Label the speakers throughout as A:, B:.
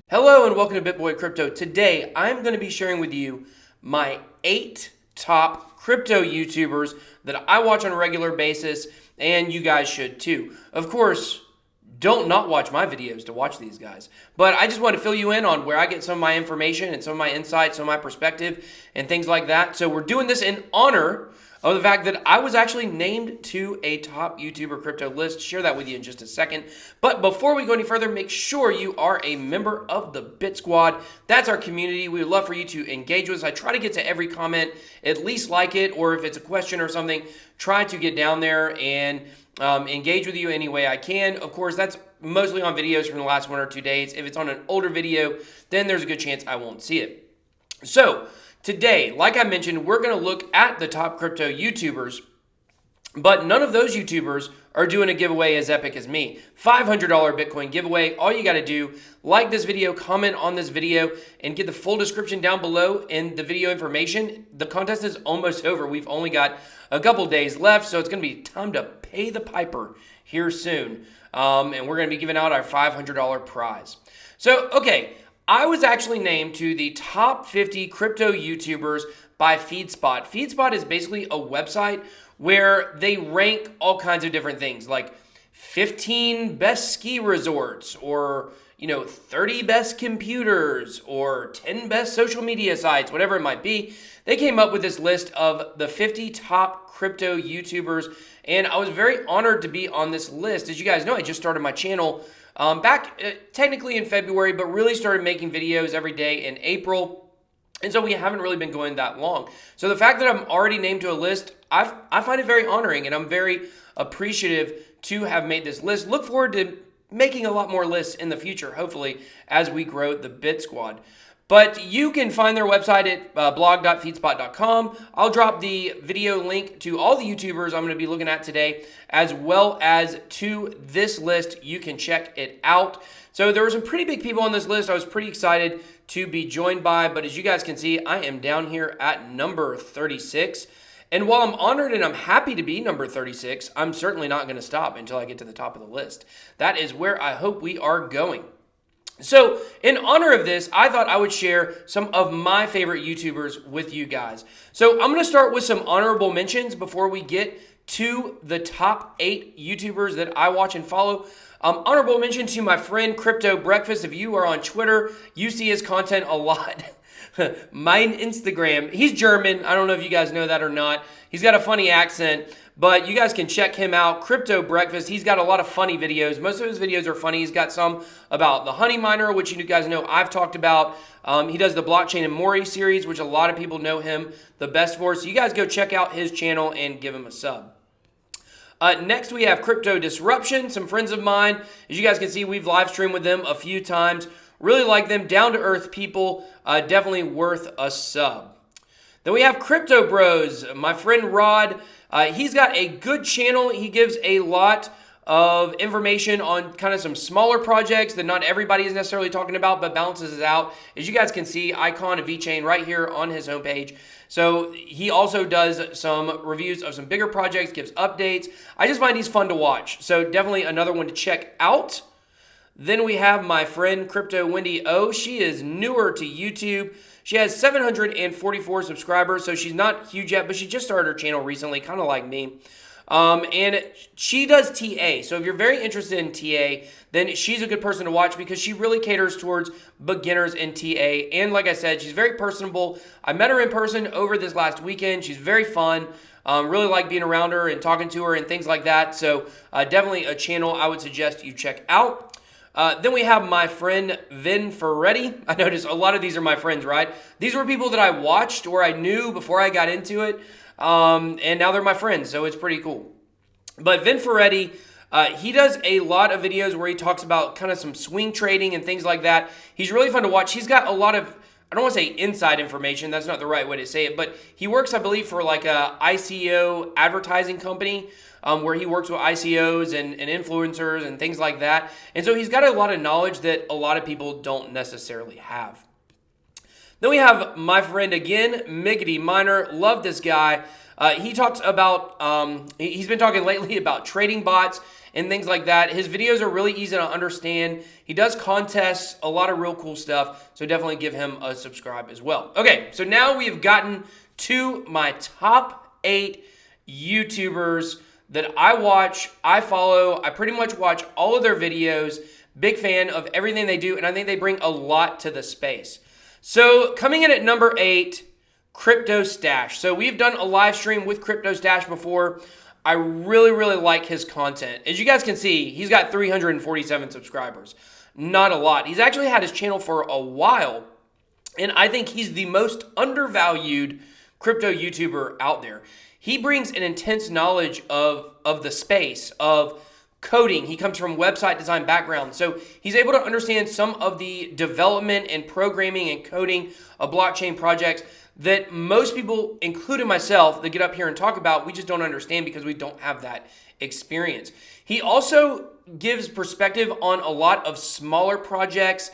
A: Hello and welcome to BitBoy Crypto. Today I'm going to be sharing with you my 8 top crypto YouTubers that I watch on a regular basis, and you guys should too. Of course, don't not watch my videos to watch these guys. But I just want to fill you in on where I get some of my information and some of my insights, some of my perspective and things like that. So we're doing this in honor of the fact that I was actually named to a top YouTuber crypto list. Share that with you in just a second. But before we go any further, make sure you are a member of the Bit Squad. That's our community. We would love for you to engage with us. I try to get to every comment, at least like it, or if it's a question or something, try to get down there and engage with you any way I can. Of course, that's mostly on videos from the last 1 or 2 days. If it's on an older video, then there's a good chance I won't see it. So today, like I mentioned, we're going to look at the top crypto YouTubers, but none of those YouTubers are doing a giveaway as epic as me. $500 Bitcoin giveaway. All you got to do, like this video, comment on this video, and get the full description down below and the video information. The contest is almost over. We've only got a couple days left, so it's going to be time to pay the piper here soon. And we're going to be giving out our $500 prize. So, okay, I was actually named to the top 50 crypto YouTubers by FeedSpot. FeedSpot is basically a website where they rank all kinds of different things, like 15 best ski resorts, or 30 best computers, or 10 best social media sites, whatever it might be. They came up with this list of the 50 top crypto YouTubers, and I was very honored to be on this list. As you guys know, I just started my channel back technically in February, but really started making videos every day in April. And so we haven't really been going that long. So the fact that I'm already named to a list, I find it very honoring, and I'm very appreciative to have made this list. Look forward to making a lot more lists in the future, hopefully, as we grow the Bit Squad. But you can find their website at blog.feedspot.com. I'll drop the video link to all the YouTubers I'm going to be looking at today, as well as to this list. You can check it out. So there were some pretty big people on this list I was pretty excited to be joined by, but as you guys can see, I am down here at number 36. And while I'm honored and I'm happy to be number 36, I'm certainly not going to stop until I get to the top of the list. That is where I hope we are going. So in honor of this, I thought I would share some of my favorite YouTubers with you guys. So I'm going to start with some honorable mentions before we get to the top 8 YouTubers that I watch and follow. Honorable mention to my friend Crypto Breakfast. If you are on Twitter, you see his content a lot. Mine Instagram. He's German. I don't know if you guys know that or not. He's got a funny accent, but you guys can check him out. Crypto Breakfast. He's got a lot of funny videos. Most of his videos are funny. He's got some about the honey miner, which you guys know I've talked about. He does the Blockchain and Maury series, which a lot of people know him the best for. So you guys go check out his channel and give him a sub. Next, we have Crypto Disruption, some friends of mine. As you guys can see, we've live streamed with them a few times. Really like them, down-to-earth people, definitely worth a sub. Then we have Crypto Bros, my friend Rod. He's got a good channel. He gives a lot of information on kind of some smaller projects that not everybody is necessarily talking about, but balances it out. As you guys can see, icon of VeChain right here on his homepage. So he also does some reviews of some bigger projects, gives updates. I just find he's fun to watch. So definitely another one to check out. Then we have my friend Crypto Wendy O. She is newer to YouTube. She has 744 subscribers, so she's not huge yet, but she just started her channel recently, kind of like me. And she does TA. So if you're very interested in TA, then she's a good person to watch because she really caters towards beginners in TA. And like I said, she's very personable. I met her in person over this last weekend. She's very fun. Really like being around her and talking to her and things like that. So definitely a channel I would suggest you check out. Then we have my friend Vin Ferretti. I noticed a lot of these are my friends, right? These were people that I watched or I knew before I got into it. And now they're my friends, so it's pretty cool. But Vin Ferretti, he does a lot of videos where he talks about kind of some swing trading and things like that. He's really fun to watch. He's got a lot of, I don't want to say inside information, that's not the right way to say it, but he works, I believe, for like a ICO advertising company, where he works with ICOs and influencers and things like that. And so he's got a lot of knowledge that a lot of people don't necessarily have. Then we have my friend again, Miggity Miner. Love this guy. He talks about, he's been talking lately about trading bots and things like that. His videos are really easy to understand. He does contests, a lot of real cool stuff. So definitely give him a subscribe as well. Okay, so now we've gotten to my top 8 YouTubers that I watch, I follow. I pretty much watch all of their videos. Big fan of everything they do, and I think they bring a lot to the space. So coming in at number 8, Crypto Stache. So we've done a live stream with Crypto Stache before. I really, really like his content. As you guys can see, he's got 347 subscribers. Not a lot. He's actually had his channel for a while, and I think he's the most undervalued crypto YouTuber out there. He brings an intense knowledge of the space, of coding. He comes from website design background. So he's able to understand some of the development and programming and coding of blockchain projects that most people, including myself, that get up here and talk about, we just don't understand because we don't have that experience. He also gives perspective on a lot of smaller projects,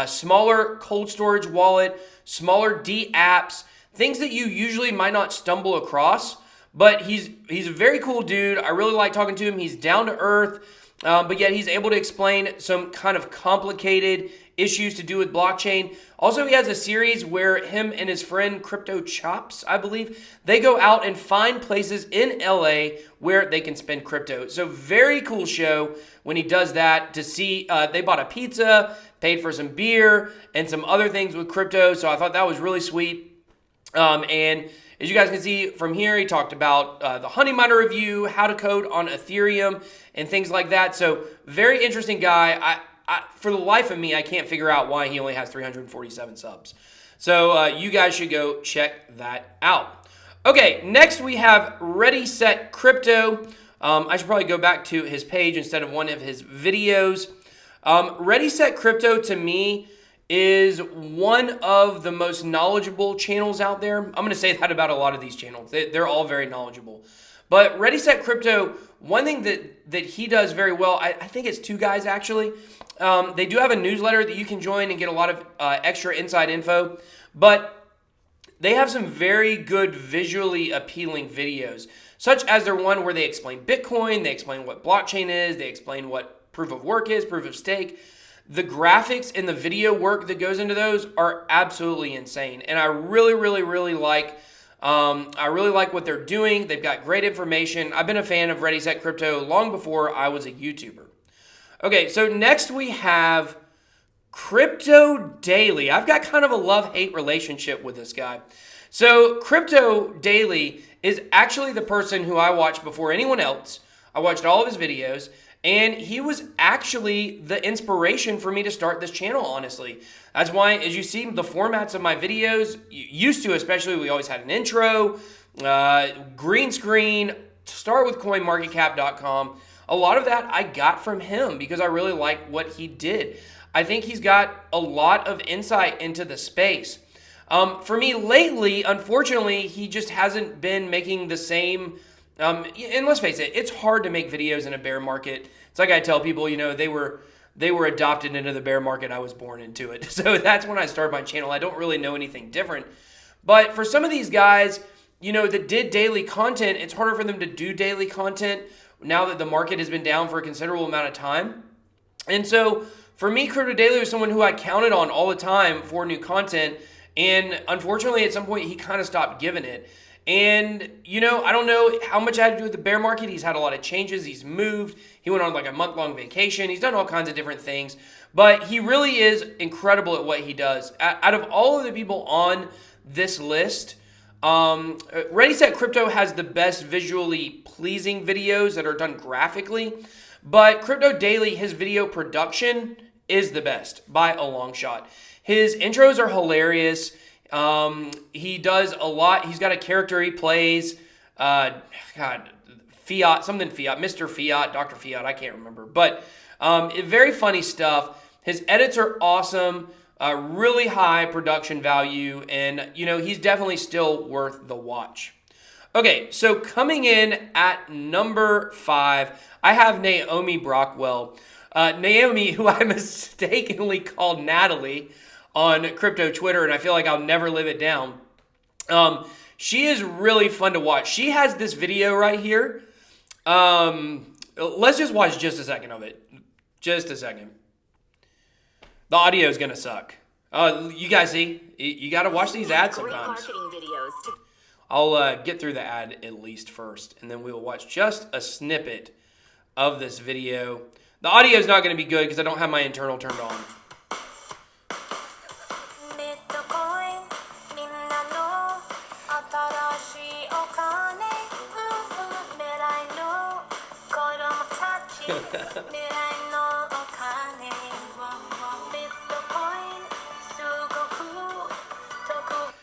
A: smaller cold storage wallet, smaller D apps, things that you usually might not stumble across. But he's a very cool dude. I really like talking to him. He's down to earth, but yet he's able to explain some kind of complicated issues to do with blockchain. Also, he has a series where him and his friend Crypto Chops, I believe, they go out and find places in LA where they can spend crypto. So very cool show when he does that to see. They bought a pizza, paid for some beer, and some other things with crypto. So I thought that was really sweet. And as you guys can see from here, he talked about the Honey Miner review, how to code on Ethereum, and things like that. So very interesting guy. For the life of me, I can't figure out why he only has 347 subs. So you guys should go check that out. Okay, next we have Ready Set Crypto. I should probably go back to his page instead of one of his videos. Ready Set Crypto to me is one of the most knowledgeable channels out there. I'm going to say that about a lot of these channels. They're all very knowledgeable. But Ready Set Crypto, one thing that he does very well, I think it's 2 guys actually. They do have a newsletter that you can join and get a lot of extra inside info. But they have some very good visually appealing videos, such as their one where they explain Bitcoin, they explain what blockchain is, they explain what proof of work is, proof of stake. The graphics and the video work that goes into those are absolutely insane. And I really, really, really like what they're doing. They've got great information. I've been a fan of Ready Set Crypto long before I was a YouTuber. Okay, so next we have Crypto Daily. I've got kind of a love-hate relationship with this guy. So Crypto Daily is actually the person who I watched before anyone else. I watched all of his videos. And he was actually the inspiration for me to start this channel, honestly. That's why, as you see, the formats of my videos, used to especially, we always had an intro, green screen, start with coinmarketcap.com. A lot of that I got from him because I really like what he did. I think he's got a lot of insight into the space. For me lately, unfortunately, he just hasn't been making the same. And let's face it, it's hard to make videos in a bear market. It's like I tell people, you know, they were adopted into the bear market. I was born into it. So that's when I started my channel. I don't really know anything different. But for some of these guys, you know, that did daily content, it's harder for them to do daily content now that the market has been down for a considerable amount of time. And so for me, Crypto Daily was someone who I counted on all the time for new content. And unfortunately, at some point, he kind of stopped giving it. And, you know, I don't know how much it had to do with the bear market. He's had a lot of changes. He's moved. He went on like a month-long vacation. He's done all kinds of different things. But he really is incredible at what he does. Out of all of the people on this list, Ready Set Crypto has the best visually pleasing videos that are done graphically. But Crypto Daily, his video production is the best by a long shot. His intros are hilarious. He does a lot. He's got a character he plays. Fiat, Mr. Fiat, Dr. Fiat, I can't remember. But very funny stuff. His edits are awesome. Really high production value. And, you know, he's definitely still worth the watch. Okay, so coming in at number 5, I have Naomi Brockwell. Naomi, who I mistakenly called Natalie on crypto Twitter, and I feel like I'll never live it down. She is really fun to watch. She has this video right here. Let's just watch just a second of it. Just a second. The audio is going to suck. You guys see? You got to watch these ads sometimes. I'll get through the ad at least first, and then we will watch just a snippet of this video. The audio is not going to be good because I don't have my internal turned on.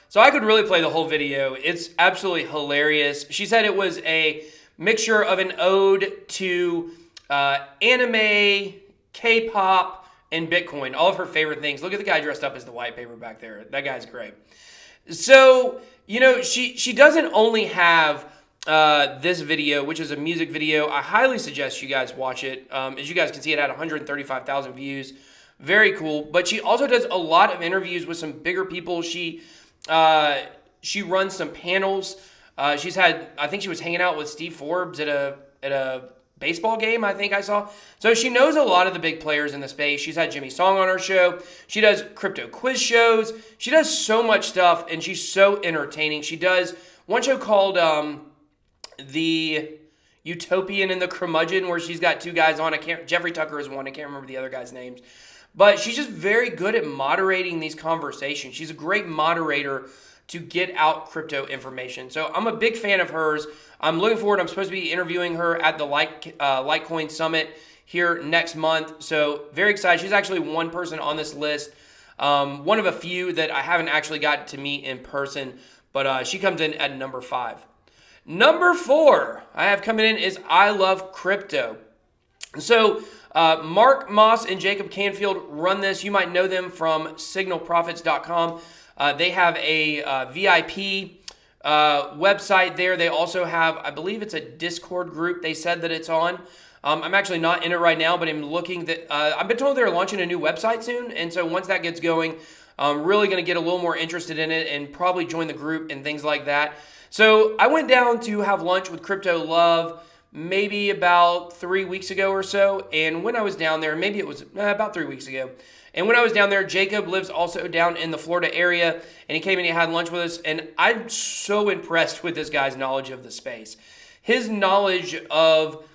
A: So I could really play the whole video. It's absolutely hilarious. She said it was a mixture of an ode to anime, K-pop, and Bitcoin. All of her favorite things. Look at the guy dressed up as the white paper back there. That guy's great. So, you know, she doesn't only have this video, which is a music video. I highly suggest you guys watch it. As you guys can see, it had 135,000 views. Very cool. But she also does a lot of interviews with some bigger people. She runs some panels. She's had, I think she was hanging out with Steve Forbes at a baseball game, I think I saw. So she knows a lot of the big players in the space. She's had Jimmy Song on her show. She does crypto quiz shows. She does so much stuff, and she's so entertaining. She does one show called The Utopian and the Curmudgeon, where she's got two guys on. Jeffrey Tucker is one. I can't remember the other guys' names. But she's just very good at moderating these conversations. She's a great moderator to get out crypto information. So I'm a big fan of hers. I'm looking forward. I'm supposed to be interviewing her at the Litecoin Summit here next month. So very excited. She's actually one person on this list. One of a few that I haven't actually got to meet in person. But she comes in at number 5. Number 4 I have coming in is I Love Crypto. So Mark Moss and Jacob Canfield run this. You might know them from signalprofits.com. They have a VIP website there. They also have, I believe it's a Discord group they said that it's on. I'm actually not in it right now, but I'm looking that I've been told they're launching a new website soon. And so once that gets going, I'm really going to get a little more interested in it and probably join the group and things like that. So I went down to have lunch with Crypto Love maybe about 3 weeks ago or so. And when I was down there, maybe it was about 3 weeks ago. And when I was down there, Jacob lives also down in the Florida area, and he came in and had lunch with us. And I'm so impressed with this guy's knowledge of the space. His knowledge of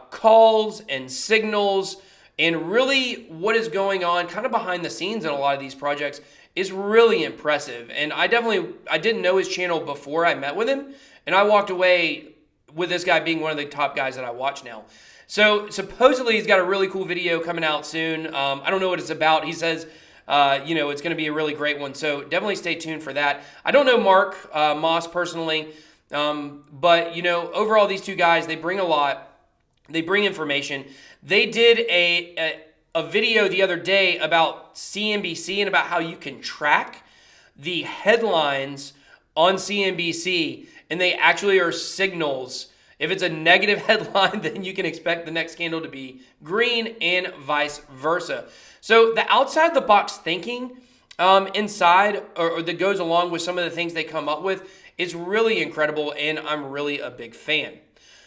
A: calls and signals and really what is going on kind of behind the scenes in a lot of these projects is really impressive. And I didn't know his channel before I met with him, and I walked away with this guy being one of the top guys that I watch now. So supposedly he's got a really cool video coming out soon. I don't know what it's about. He says, it's going to be a really great one. So definitely stay tuned for that. I don't know Mark Moss personally, but overall these two guys, they bring a lot. They bring information. They did a video the other day about CNBC and about how you can track the headlines on CNBC, and they actually are signals. If it's a negative headline, then you can expect the next candle to be green and vice versa. So the outside the box thinking inside or that goes along with some of the things they come up with is really incredible, and I'm really a big fan.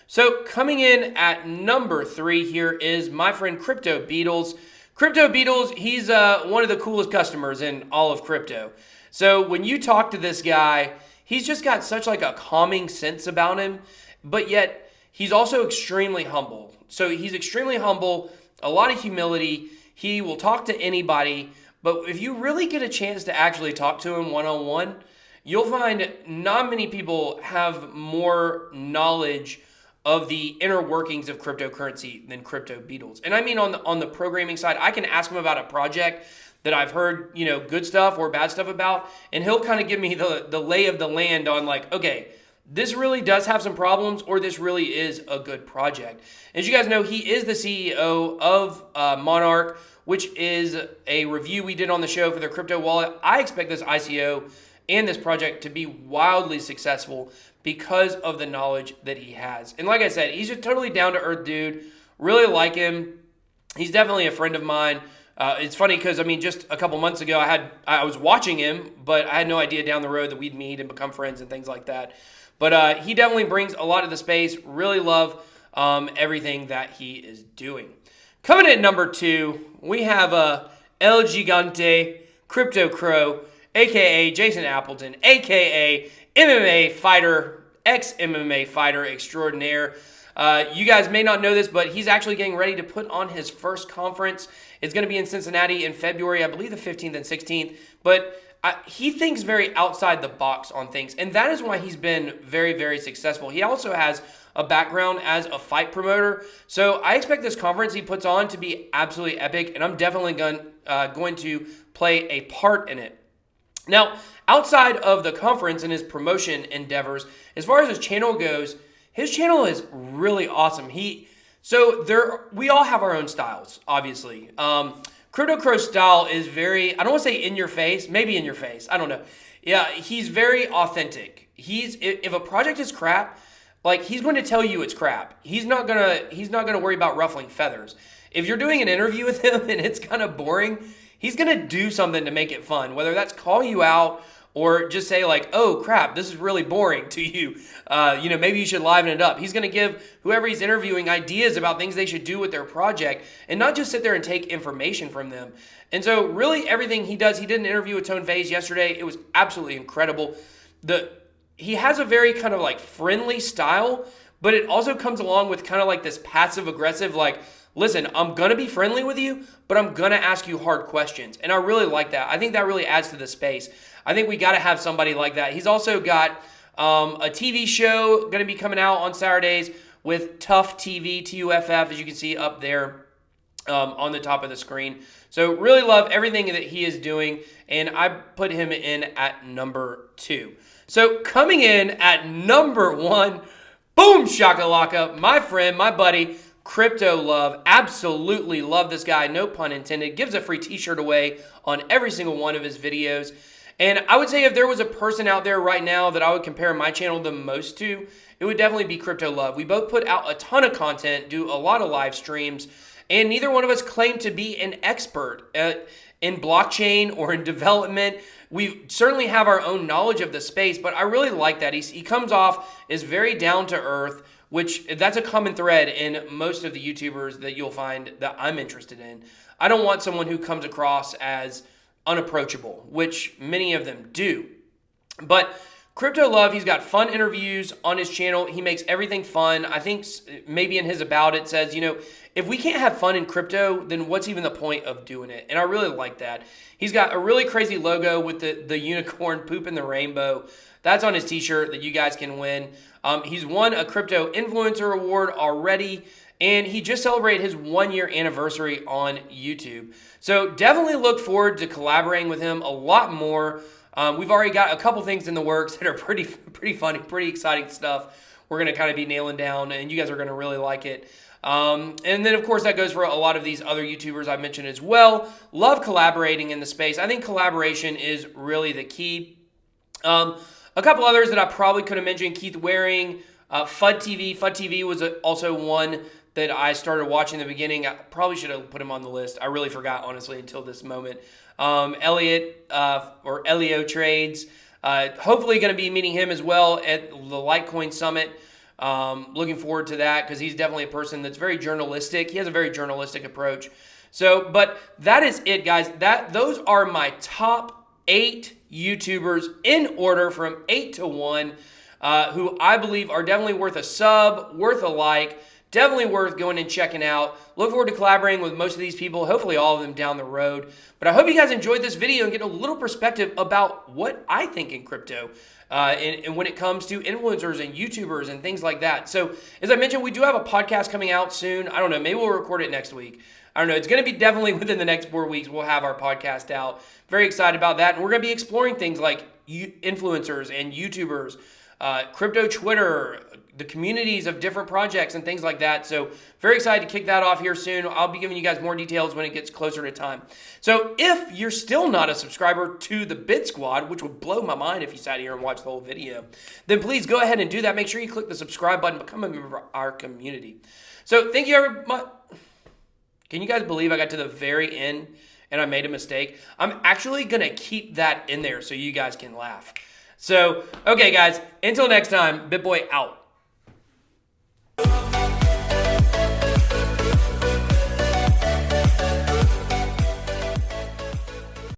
A: So coming in at number 3 here is my friend Crypto Beadles. Crypto Beadles, he's one of the coolest customers in all of crypto. So when you talk to this guy, he's just got such like a calming sense about him, but yet he's also extremely humble. So he's extremely humble, a lot of humility. He will talk to anybody, but if you really get a chance to actually talk to him one-on-one, you'll find not many people have more knowledge of the inner workings of cryptocurrency than Crypto Beadles. And I mean on the programming side, I can ask him about a project that I've heard, good stuff or bad stuff about, and he'll kind of give me the lay of the land on like, okay, this really does have some problems, or this really is a good project. As you guys know, he is the CEO of Monarch, which is a review we did on the show for their crypto wallet. I expect this ICO and this project to be wildly successful because of the knowledge that he has. And like I said, he's a totally down-to-earth dude. Really like him. He's definitely a friend of mine. It's funny because, I mean, just a couple months ago, I was watching him, but I had no idea down the road that we'd meet and become friends and things like that. But he definitely brings a lot to the space. Really love everything that he is doing. Coming in at number 2, we have El Gigante Crypto Crow, a.k.a. Jason Appleton, a.k.a. MMA fighter, ex-MMA fighter extraordinaire. You guys may not know this, but he's actually getting ready to put on his first conference. It's going to be in Cincinnati in February, I believe the 15th and 16th. But he thinks very outside the box on things, and that is why he's been very, very successful. He also has a background as a fight promoter, so I expect this conference he puts on to be absolutely epic, and I'm definitely going to play a part in it. Now, outside of the conference and his promotion endeavors, as far as his channel goes, his channel is really awesome. We all have our own styles, obviously. Crypto Crow's style is very, I don't want to say in your face, maybe in your face, I don't know. Yeah, he's very authentic. If a project is crap, like, he's going to tell you it's crap. He's not gonna worry about ruffling feathers. If you're doing an interview with him and it's kind of boring, he's gonna do something to make it fun, whether that's call you out or just say like, oh crap, this is really boring to you. Maybe you should liven it up. He's going to give whoever he's interviewing ideas about things they should do with their project and not just sit there and take information from them. And so really everything he does, he did an interview with Tone Phase yesterday. It was absolutely incredible. He has a very kind of like friendly style, but it also comes along with kind of like this passive aggressive, like, listen, I'm going to be friendly with you, but I'm going to ask you hard questions. And I really like that. I think that really adds to the space. I think we got to have somebody like that. He's also got a TV show going to be coming out on Saturdays with Tuff TV, Tuff, as you can see up there on the top of the screen. So really love everything that he is doing, and I put him in at number 2. So coming in at number 1, boom shakalaka, my friend, my buddy, Crypto Love. Absolutely love this guy, no pun intended. Gives a free t-shirt away on every single one of his videos. And I would say if there was a person out there right now that I would compare my channel the most to, it would definitely be Crypto Love. We both put out a ton of content, do a lot of live streams, and neither one of us claim to be an expert in blockchain or in development. We certainly have our own knowledge of the space, but I really like that. He comes off as very down to earth, which that's a common thread in most of the YouTubers that you'll find that I'm interested in. I don't want someone who comes across as unapproachable, which many of them do. But Crypto Love, he's got fun interviews on his channel. He makes everything fun. I think maybe in his about it says, if we can't have fun in crypto, then what's even the point of doing it? And I really like that. He's got a really crazy logo with the unicorn poop in the rainbow. That's on his t-shirt that you guys can win. He's won a Crypto Influencer Award already, and he just celebrated his 1-year anniversary on YouTube. So definitely look forward to collaborating with him a lot more. We've already got a couple things in the works that are pretty funny, pretty exciting stuff. We're going to kind of be nailing down, and you guys are going to really like it. And then, of course, that goes for a lot of these other YouTubers I mentioned as well. Love collaborating in the space. I think collaboration is really the key. A couple others that I probably could have mentioned, Keith Wareing, fudtv. Fudtv was also one that I started watching in the beginning. I probably should have put him on the list. I really forgot, honestly, until this moment. Ellio Trades. Hopefully going to be meeting him as well at the Litecoin Summit. Looking forward to that because he's definitely a person that's very journalistic. He has a very journalistic approach. So, but that is it, guys. Those are my top 8 YouTubers in order from 8 to 1, who I believe are definitely worth a sub, worth a like, definitely worth going and checking out. Look forward to collaborating with most of these people, hopefully all of them down the road. But I hope you guys enjoyed this video and get a little perspective about what I think in crypto and when it comes to influencers and YouTubers and things like that. So as I mentioned, we do have a podcast coming out soon. I don't know, maybe we'll record it next week. I don't know. It's going to be definitely within the next 4 weeks. We'll have our podcast out. Very excited about that. And we're going to be exploring things like influencers and YouTubers, crypto Twitter, the communities of different projects and things like that. So very excited to kick that off here soon. I'll be giving you guys more details when it gets closer to time. So if you're still not a subscriber to the Bit Squad, which would blow my mind if you sat here and watched the whole video, then please go ahead and do that. Make sure you click the subscribe button, become a member of our community. So thank you, everybody. Can you guys believe I got to the very end and I made a mistake? I'm actually going to keep that in there so you guys can laugh. So, okay, guys, until next time, BitBoy out.